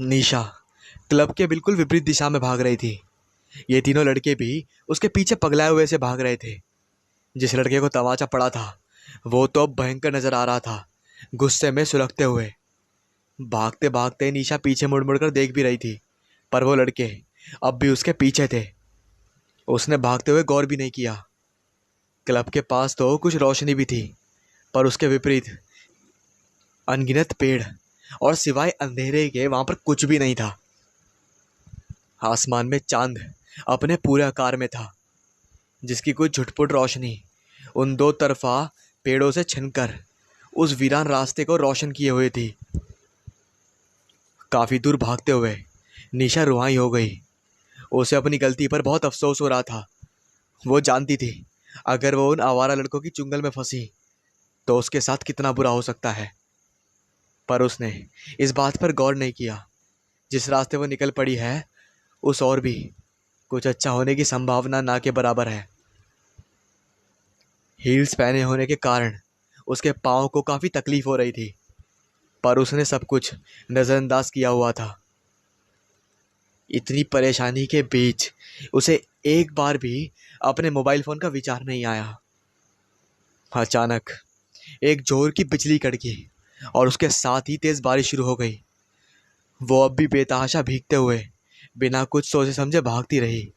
निशा club के बिल्कुल विपरीत दिशा में भाग रही थी। ये तीनों लड़के भी उसके पीछे पगलाए हुए से भाग रहे थे। जिस लड़के को तमाचा पड़ा था वो तो अब भयंकर नजर आ रहा था, गुस्से में सुलगते हुए। भागते भागते निशा पीछे मुड़ मुड़ कर देख भी रही थी, पर वो लड़के अब भी उसके पीछे थे। उसने भागते हुए गौर भी नहीं किया। क्लब के पास तो कुछ रोशनी भी थी, पर उसके विपरीत अनगिनत पेड़, और सिवाय अंधेरे के वहां पर कुछ भी नहीं था। आसमान में चांद अपने पूरे आकार में था, जिसकी कुछ झुटपुट रोशनी उन दो तरफा पेड़ों से छिनकर उस वीरान रास्ते को रोशन किए हुए थी। काफी दूर भागते हुए निशा रुहाई हो गई। उसे अपनी गलती पर बहुत अफसोस हो रहा था। वो जानती थी अगर वो उन आवारा लड़कों की चुंगल में फंसी तो उसके साथ कितना बुरा हो सकता है, पर उसने इस बात पर गौर नहीं किया। जिस रास्ते वो निकल पड़ी है उस और भी कुछ अच्छा होने की संभावना ना के बराबर है। हील्स पहने होने के कारण उसके पाँव को काफ़ी तकलीफ हो रही थी, पर उसने सब कुछ नज़रअंदाज किया हुआ था। इतनी परेशानी के बीच उसे एक बार भी अपने मोबाइल फ़ोन का विचार नहीं आया। अचानक एक जोर की बिजली कड़की और उसके साथ ही तेज़ बारिश शुरू हो गई। वो अब भी बेतहाशा भीगते हुए बिना कुछ सोचे समझे भागती रही।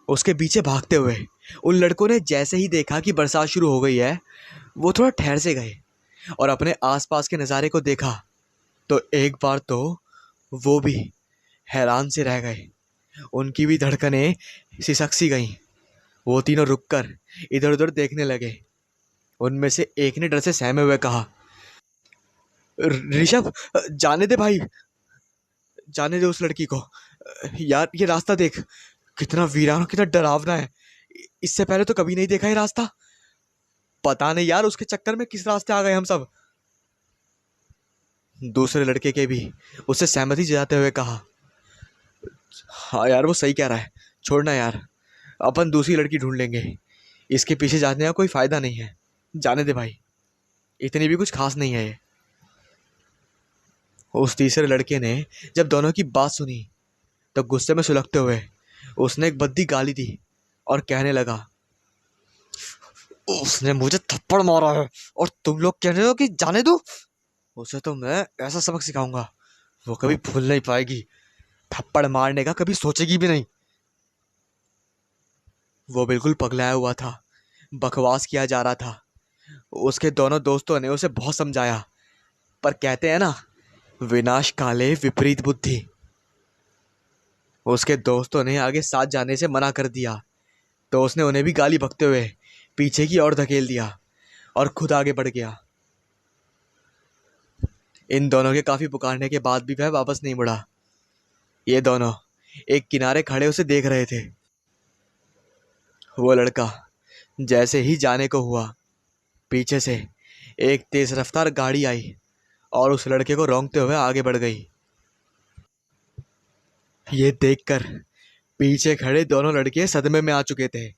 उसके पीछे भागते हुए उन लड़कों ने जैसे ही देखा कि बरसात शुरू हो गई है, वो थोड़ा ठहर से गए और अपने आसपास के नज़ारे को देखा तो एक बार तो वो भी हैरान से रह गए। उनकी भी धड़कनें सिसक सी गईं। वो तीनों रुककर इधर उधर देखने लगे। उनमें से एक ने डर से सहमे हुए कहा, ऋषभ, जाने दे भाई, जाने दे उस लड़की को। यार ये रास्ता देख, कितना वीरान और कितना डरावना है। इससे पहले तो कभी नहीं देखा ये रास्ता। पता नहीं यार उसके चक्कर में किस रास्ते आ गए हम सब। दूसरे लड़के के भी उससे सहमति जताते हुए कहा, हाँ यार वो सही कह रहा है, छोड़ना यार, अपन दूसरी लड़की ढूंढ लेंगे। इसके पीछे जाने का कोई फायदा नहीं है, जाने दे भाई, इतनी भी कुछ खास नहीं है ये। उस तीसरे लड़के ने जब दोनों की बात सुनी तो गुस्से में सुलगते हुए उसने एक भद्दी गाली दी और कहने लगा, उसने मुझे थप्पड़ मारा है और तुम लोग कह रहे हो कि जाने दो। उसे तो मैं ऐसा सबक सिखाऊंगा, वो कभी भूल नहीं पाएगी। थप्पड़ मारने का कभी सोचेगी भी नहीं। वो बिल्कुल पगलाया हुआ था, बकवास किया जा रहा था। उसके दोनों दोस्तों ने उसे बहुत समझाया, पर कहते हैं ना, विनाश काले विपरीत बुद्धि। उसके दोस्तों ने आगे साथ जाने से मना कर दिया तो उसने उन्हें भी गाली बकते हुए पीछे की ओर धकेल दिया और खुद आगे बढ़ गया। इन दोनों के काफी पुकारने के बाद भी वह वापस नहीं मुड़ा। ये दोनों एक किनारे खड़े उसे देख रहे थे। वो लड़का जैसे ही जाने को हुआ, पीछे से एक तेज रफ्तार गाड़ी आई और उस लड़के को रौंदते हुए आगे बढ़ गई। ये देखकर पीछे खड़े दोनों लड़के सदमे में आ चुके थे।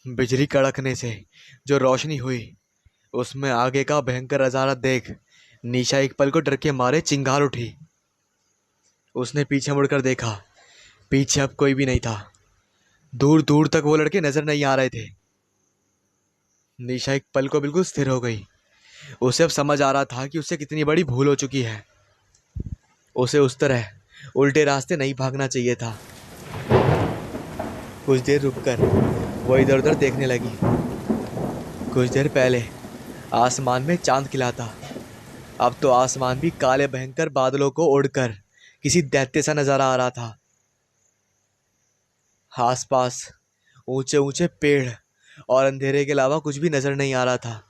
बिजली कड़कने से जो रोशनी हुई उसमें आगे का भयंकर नजारा देख निशा एक पल को डर के मारे चिंगार उठी। उसने पीछे मुड़कर देखा, पीछे अब कोई भी नहीं था। दूर दूर तक वो लड़के नजर नहीं आ रहे थे। निशा एक पल को बिल्कुल स्थिर हो गई। उसे अब समझ आ रहा था कि उससे कितनी बड़ी भूल हो चुकी है। उसे उस तरह उल्टे रास्ते नहीं भागना चाहिए था। कुछ देर रुककर वो इधर उधर देखने लगी। कुछ देर पहले आसमान में चांद खिला था, अब तो आसमान भी काले भयंकर बादलों को उड़कर किसी दैत्य सा नजर आ रहा था। आसपास ऊंचे ऊंचे पेड़ और अंधेरे के अलावा कुछ भी नजर नहीं आ रहा था।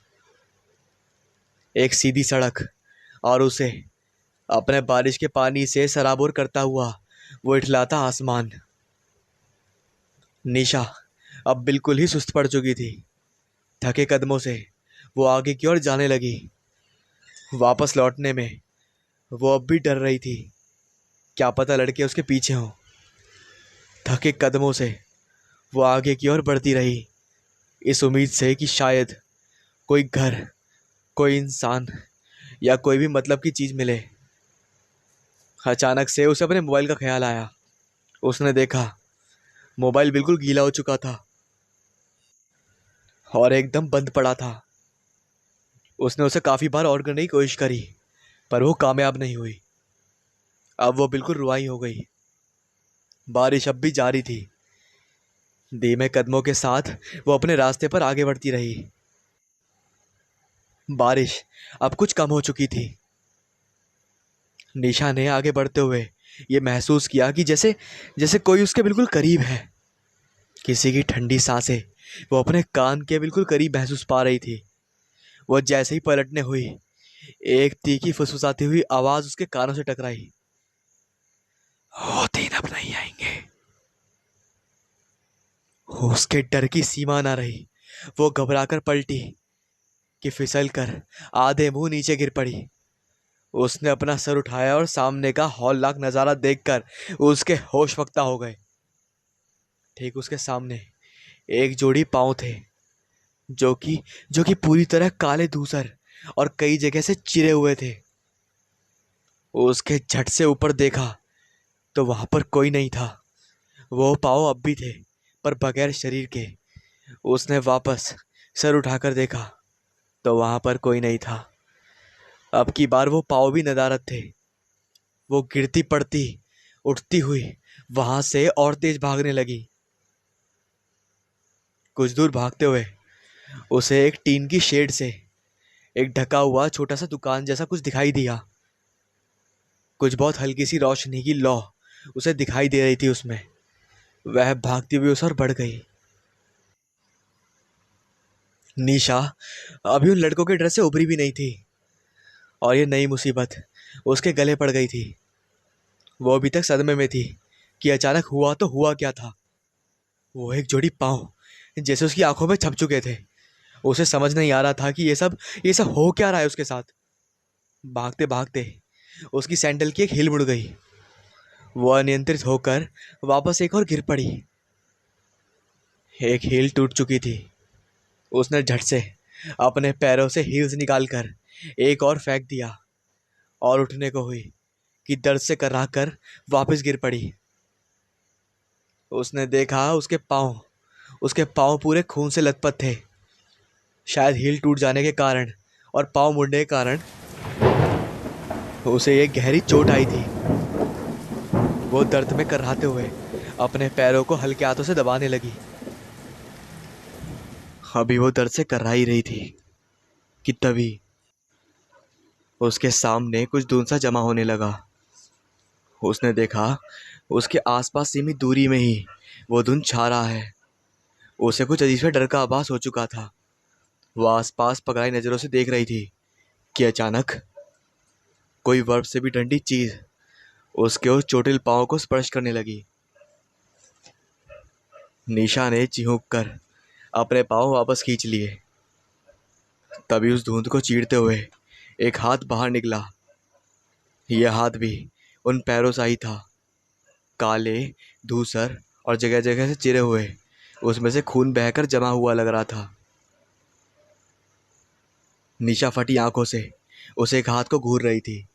एक सीधी सड़क और उसे अपने बारिश के पानी से सराबोर करता हुआ वो इठलाता आसमान। निशा अब बिल्कुल ही सुस्त पड़ चुकी थी। थके कदमों से वो आगे की ओर जाने लगी। वापस लौटने में वो अब भी डर रही थी, क्या पता लड़के उसके पीछे हों। थके कदमों से वो आगे की ओर बढ़ती रही, इस उम्मीद से कि शायद कोई घर, कोई इंसान या कोई भी मतलब की चीज़ मिले। अचानक से उसे अपने मोबाइल का ख्याल आया। उसने देखा मोबाइल बिल्कुल गीला हो चुका था और एकदम बंद पड़ा था। उसने उसे काफ़ी बार ऑन करने की कोशिश करी, पर वो कामयाब नहीं हुई। अब वो बिल्कुल रुआई हो गई। बारिश अब भी जारी थी। धीमे कदमों के साथ वो अपने रास्ते पर आगे बढ़ती रही। बारिश अब कुछ कम हो चुकी थी। निशा ने आगे बढ़ते हुए ये महसूस किया कि जैसे जैसे कोई उसके बिल्कुल करीब है। किसी की ठंडी सांसें वो अपने कान के बिल्कुल करीब महसूस पा रही थी। वो जैसे ही पलटने हुई, एक तीखी फुसफुसाती हुई आवाज उसके कानों से टकराई। वो दिन अब नहीं आएंगे। उसके डर की सीमा ना रही। वो घबराकर पलटी कि फिसल कर आधे मुंह नीचे गिर पड़ी। उसने अपना सर उठाया और सामने का हौलनाक नजारा देखकर उसके होश फक्ता हो गए। ठीक उसके सामने एक जोड़ी पांव थे, जो कि जो कि पूरी तरह काले धूसर और कई जगह से चिरे हुए थे। उसके झट से ऊपर देखा तो वहां पर कोई नहीं था। वो पांव अब भी थे, पर बगैर शरीर के। उसने वापस सर उठाकर देखा तो वहां पर कोई नहीं था। अब की बार वो पांव भी नदारद थे। वो गिरती पड़ती उठती हुई वहां से और तेज भागने लगी। कुछ दूर भागते हुए उसे एक टीन की शेड से एक ढका हुआ छोटा सा दुकान जैसा कुछ दिखाई दिया। कुछ बहुत हल्की सी रोशनी की लौ उसे दिखाई दे रही थी उसमें। वह भागती हुई उस ओर बढ़ गई। निशा अभी उन लड़कों के डर से उभरी भी नहीं थी, और ये नई मुसीबत उसके गले पड़ गई थी। वो अभी तक सदमे में थी कि अचानक हुआ तो हुआ क्या था। वो एक जोड़ी पांव जैसे उसकी आंखों में छप चुके थे। उसे समझ नहीं आ रहा था कि ये सब हो क्या रहा है उसके साथ। भागते भागते उसकी सैंडल की एक हील मुड़ गई। वो अनियंत्रित होकर वापस एक और गिर पड़ी। एक हील टूट चुकी थी। उसने झट से अपने पैरों से हील्स निकालकर एक और फेंक दिया और उठने को हुई कि दर्द से कराह कर वापस गिर पड़ी। उसने देखा उसके पाँव पूरे खून से लथपथ थे। शायद हील टूट जाने के कारण और पाँव मुड़ने के कारण उसे एक गहरी चोट आई थी। वो दर्द में कराहते हुए अपने पैरों को हल्के हाथों से दबाने लगी। अभी वो दर्द से कर्रा ही रही थी कि तभी उसके सामने कुछ धुंध सा जमा होने लगा। उसने देखा उसके आसपास सीमित दूरी में ही वो धुंध छा रहा है। उसे कुछ अजीब सा डर का आभास हो चुका था। वो आसपास पगलाई नजरों से देख रही थी कि अचानक कोई बर्फ से भी ठंडी चीज उसके उस चोटिल पांव को स्पर्श करने लगी। निशा ने चिहूक कर अपने पांव वापस खींच लिए। तभी उस धुंध को चीरते हुए एक हाथ बाहर निकला। यह हाथ भी उन पैरों सा ही था, काले, धूसर और जगह जगह से चिरे हुए। उसमें से खून बहकर जमा हुआ लग रहा था। निशा फटी आंखों से उस एक हाथ को घूर रही थी।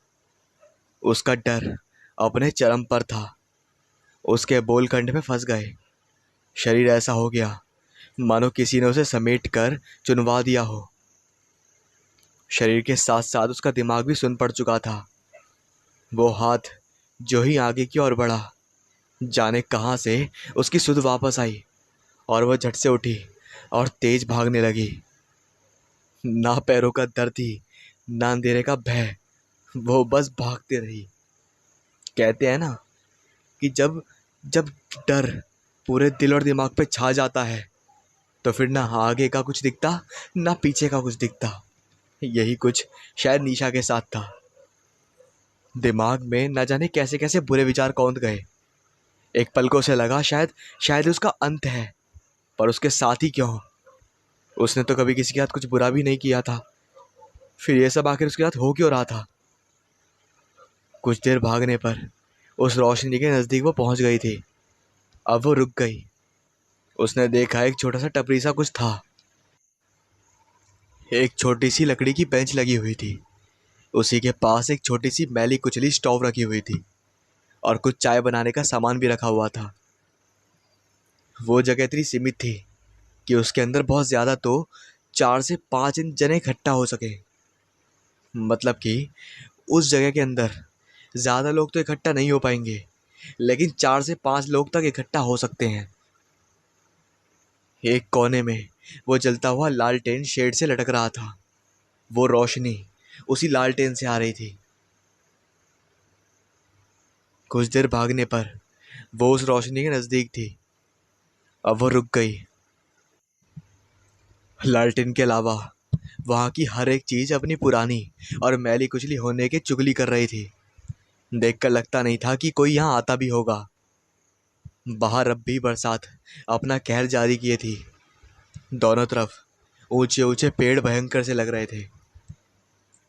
उसका डर अपने चरम पर था। उसके बोल कंठ में फंस गए। शरीर ऐसा हो गया मानो किसी ने उसे समेट कर चुनवा दिया हो। शरीर के साथ साथ उसका दिमाग भी सुन पड़ चुका था। वो हाथ जो ही आगे की ओर बढ़ा, जाने कहाँ से उसकी सुध वापस आई और वह झट से उठी और तेज भागने लगी। ना पैरों का दर्द थी, ना अंधेरे का भय। वो बस भागते रही। कहते हैं ना कि जब जब डर पूरे दिल और दिमाग पे छा जाता है तो फिर ना आगे का कुछ दिखता, ना पीछे का कुछ दिखता। यही कुछ शायद निशा के साथ था। दिमाग में न जाने कैसे कैसे बुरे विचार कौंध गए। एक पल को उसे लगा शायद शायद उसका अंत है, पर उसके साथ ही क्यों? उसने तो कभी किसी के साथ कुछ बुरा भी नहीं किया था। फिर ये सब आखिर उसके साथ हो क्यों रहा था? कुछ देर भागने पर उस रोशनी के नजदीक वो पहुंच गई थी। अब वो रुक गई। उसने देखा एक छोटा सा टपरी सा कुछ था। एक छोटी सी लकड़ी की बेंच लगी हुई थी। उसी के पास एक छोटी सी मैली कुचली स्टोव रखी हुई थी और कुछ चाय बनाने का सामान भी रखा हुआ था। वो जगह इतनी सीमित थी कि उसके अंदर बहुत ज़्यादा तो 4 से 5 जने इकट्ठा हो सके। मतलब कि उस जगह के अंदर ज़्यादा लोग तो इकट्ठा नहीं हो पाएंगे, लेकिन 4 से 5 लोग तक इकट्ठा हो सकते हैं। एक कोने में वो जलता हुआ लालटेन शेड से लटक रहा था। वो रोशनी उसी लालटेन से आ रही थी। कुछ देर भागने पर वो उस रोशनी के नज़दीक थी। अब वो रुक गई। लालटेन के अलावा वहाँ की हर एक चीज़ अपनी पुरानी और मैली कुचली होने की चुगली कर रही थी। देखकर लगता नहीं था कि कोई यहाँ आता भी होगा। बाहर अब भी बरसात अपना कहर जारी किए थी। दोनों तरफ ऊंचे ऊंचे पेड़ भयंकर से लग रहे थे।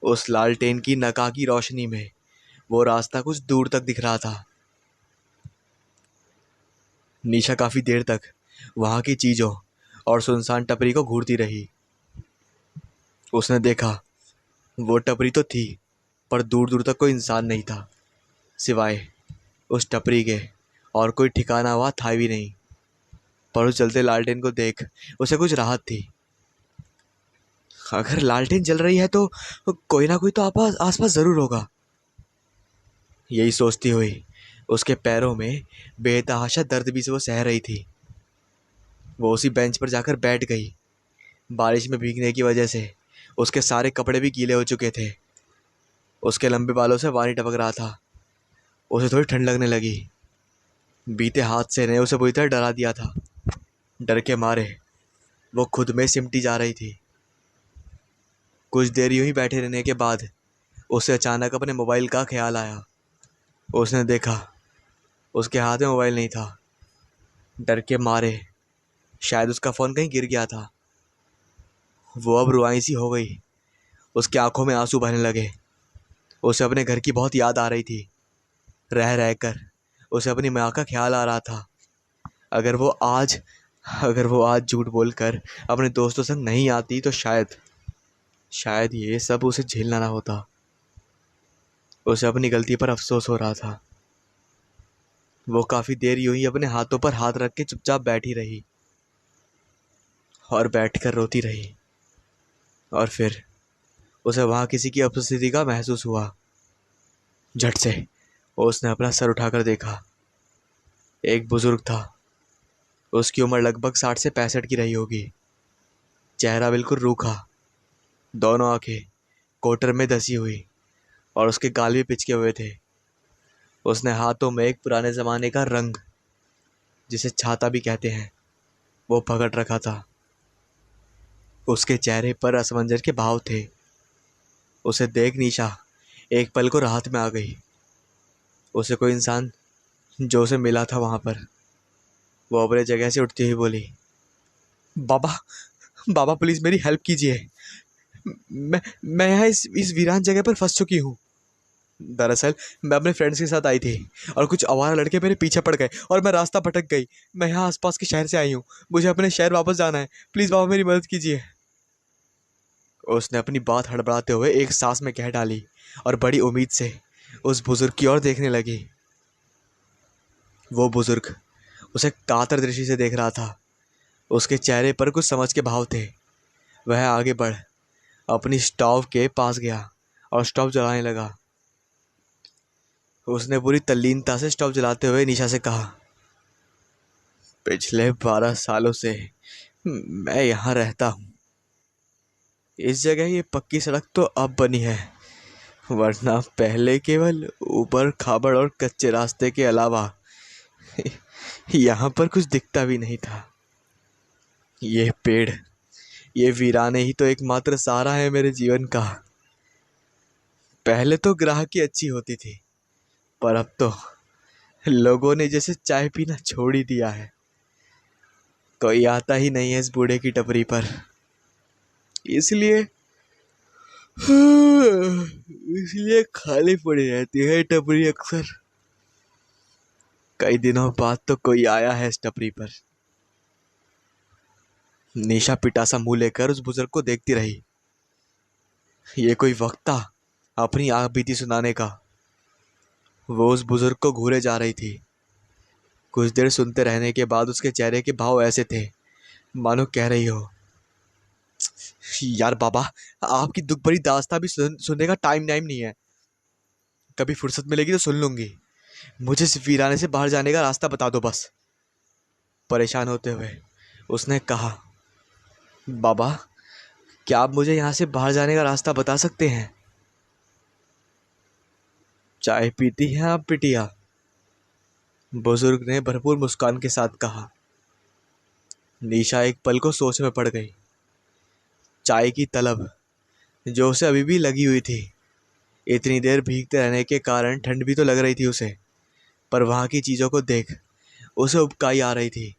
उस लालटेन की नकाकी रोशनी में वो रास्ता कुछ दूर तक दिख रहा था। निशा काफी देर तक वहां की चीजों और सुनसान टपरी को घूरती रही। उसने देखा वो टपरी तो थी, पर दूर दूर तक कोई इंसान नहीं था, सिवाय उस टपरी के और कोई ठिकाना हुआ था भी नहीं। पर उस जलते लालटेन को देख उसे कुछ राहत थी। अगर लालटेन जल रही है तो कोई ना कोई तो आसपास जरूर होगा। यही सोचती हुई उसके पैरों में बेतहाशा दर्द भी से वो सह रही थी। वो उसी बेंच पर जाकर बैठ गई। बारिश में भीगने की वजह से उसके सारे कपड़े भी गीले हो चुके थे। उसके लंबे बालों से पानी टपक रहा था। उसे थोड़ी ठंड लगने लगी। बीते हादसे ने उसे बुरी तरह डरा दिया था। डर के मारे वो खुद में सिमटी जा रही थी। कुछ देर यूं ही बैठे रहने के बाद उसे अचानक अपने मोबाइल का ख्याल आया। उसने देखा उसके हाथ में मोबाइल नहीं था। डर के मारे शायद उसका फ़ोन कहीं गिर गया था। वो अब रुआई सी हो गई। उसकी आंखों में आंसू बहने लगे। उसे अपने घर की बहुत याद आ रही थी। रह रह कर उसे अपनी माँ का ख्याल आ रहा था। अगर वो आज अगर वो आज झूठ बोलकर अपने दोस्तों संग नहीं आती तो शायद शायद ये सब उसे झेलना ना होता। उसे अपनी गलती पर अफसोस हो रहा था। वो काफी देर यूं ही अपने हाथों पर हाथ रख के चुपचाप बैठी रही और बैठकर रोती रही। और फिर उसे वहां किसी की उपस्थिति का महसूस हुआ। झट से उसने अपना सर उठाकर देखा। एक बुजुर्ग था। उसकी उम्र लगभग 60 से 65 की रही होगी। चेहरा बिल्कुल रूखा, दोनों आंखें कोटर में धसी हुई और उसके गाल भी पिचके हुए थे। उसने हाथों में एक पुराने जमाने का रंग, जिसे छाता भी कहते हैं, वो पकड़ रखा था। उसके चेहरे पर असमंजस के भाव थे। उसे देख निशा एक पल को राहत में आ गई। उसे कोई इंसान जो उसे मिला था वहां पर। वो अपने जगह से उठती हुई बोली, बाबा, बाबा प्लीज मेरी हेल्प कीजिए। मैं यहाँ इस वीरान जगह पर फंस चुकी हूँ। दरअसल मैं अपने फ्रेंड्स के साथ आई थी और कुछ आवारा लड़के मेरे पीछे पड़ गए और मैं रास्ता भटक गई। मैं यहाँ आसपास के शहर से आई हूँ। मुझे अपने शहर वापस जाना है। प्लीज बाबा मेरी मदद कीजिए। उसने अपनी बात हड़बड़ाते हुए एक सांस में कह डाली और बड़ी उम्मीद से उस बुजुर्ग की ओर देखने लगी। वो बुजुर्ग उसे कातर दृष्टि से देख रहा था। उसके चेहरे पर कुछ समझ के भाव थे। वह आगे बढ़ अपनी स्टोव के पास गया और स्टोव जलाने लगा। उसने पूरी तल्लीनता से स्टोव जलाते हुए निशा से कहा, पिछले 12 सालों से मैं यहाँ रहता हूँ। इस जगह ये पक्की सड़क तो अब बनी है, वरना पहले केवल ऊपर खाबड़ और कच्चे रास्ते के अलावा यहाँ पर कुछ दिखता भी नहीं था। ये पेड़, ये वीराने ही तो एकमात्र सहारा है मेरे जीवन का। पहले तो ग्राहकी अच्छी होती थी, पर अब तो लोगों ने जैसे चाय पीना छोड़ ही दिया है। कोई आता ही नहीं है इस बूढ़े की टपरी पर। इसलिए इसलिए खाली पड़ी रहती है टपरी अक्सर। कई दिनों बाद तो कोई आया है इस टपरी पर। निशा पिटासा मुंह लेकर उस बुजुर्ग को देखती रही। ये कोई वक्त था अपनी आह बीती सुनाने का। वो उस बुजुर्ग को घूरे जा रही थी। कुछ देर सुनते रहने के बाद उसके चेहरे के भाव ऐसे थे मानो कह रही हो, यार बाबा, आपकी दुख भरी दास्तां भी सुनने का टाइम नहीं है। कभी फुर्सत मिलेगी तो सुन लूंगी। मुझे इस वीराने से बाहर जाने का रास्ता बता दो बस। परेशान होते हुए उसने कहा, बाबा, क्या आप मुझे यहाँ से बाहर जाने का रास्ता बता सकते हैं? चाय पीती हैं आप बिटिया? बुजुर्ग ने भरपूर मुस्कान के साथ कहा। निशा एक पल को सोच में पड़ गई। चाय की तलब जो उसे अभी भी लगी हुई थी। इतनी देर भीगते रहने के कारण ठंड भी तो लग रही थी उसे, पर वहां की चीजों को देख उसे उबकाई आ रही थी।